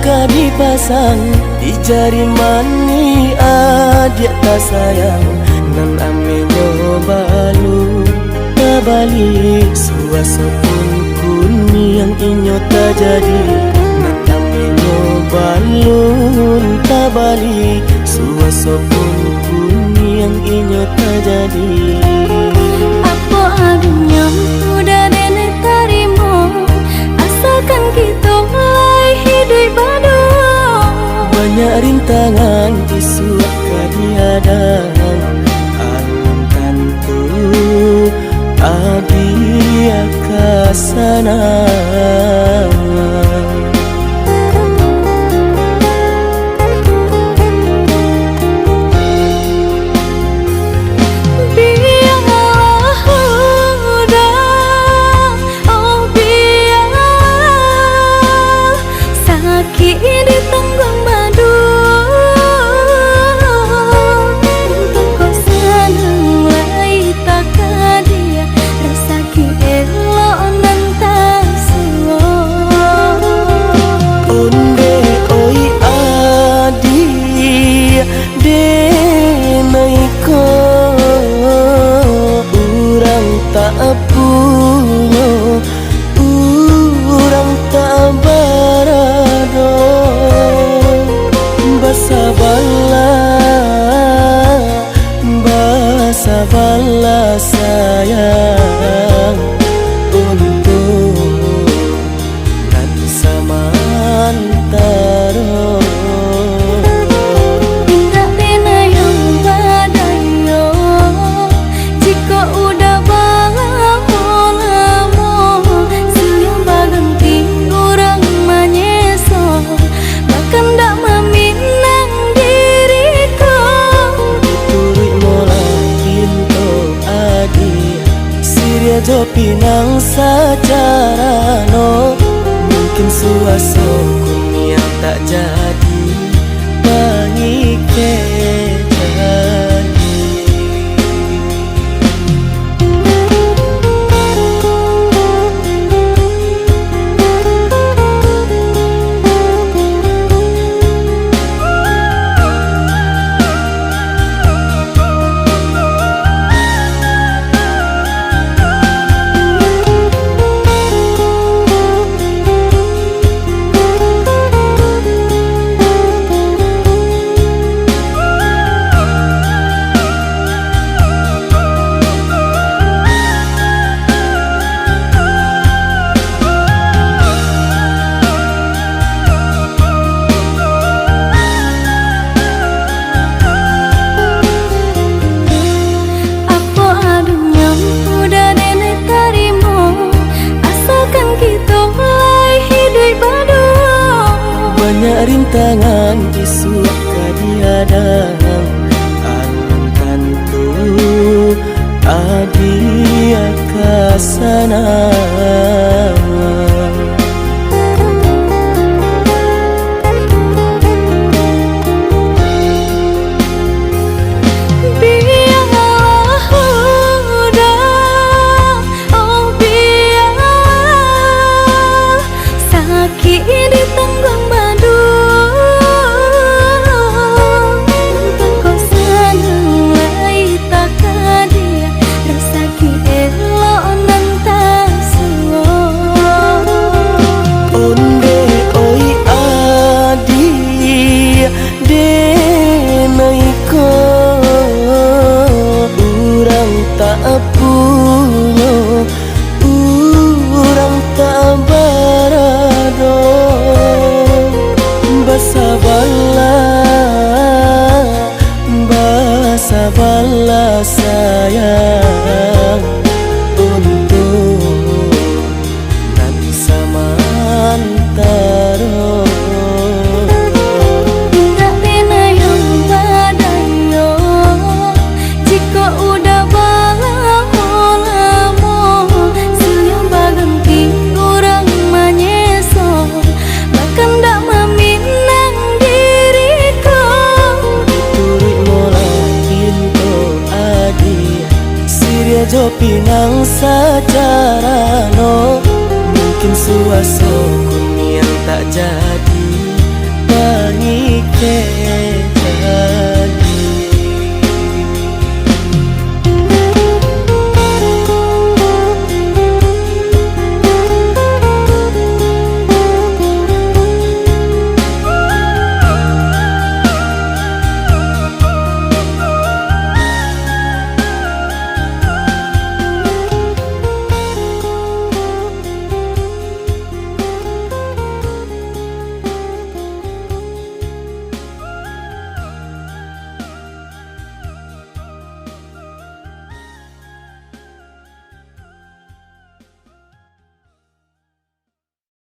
dipasang di jari mani adik tak sayang nan amenyo balu tabali suaso pun kuni yang inyo tak jadi nan amenyo balun tabali suaso pun kuni yang inyo tak jadi. Apa adanya udah nenek tarimo asalkan kita mulai hidup baru. Banyak rintangan isuak kadiadang alun tantu adia kasana. Sabarlah sayang untuk nan samantaro. Indah pena yang badayo jika udah lamo siang baganti orang manyeso bahkan dak meminang diriku Turut mulai pintu adi Siria jo pinang secara no mungkin suaso kunia tak jadi bangi rintangan isuak kadiadang alun tantu adia kasana. Sabarlah sayang untuk nan samantaro. Indah pena yang badayo jika udah lamo siang baganti orang manyeso bahkan dak meminang diriku Turut mulai pintu adi Siria jo pinang secara no mungkin suaso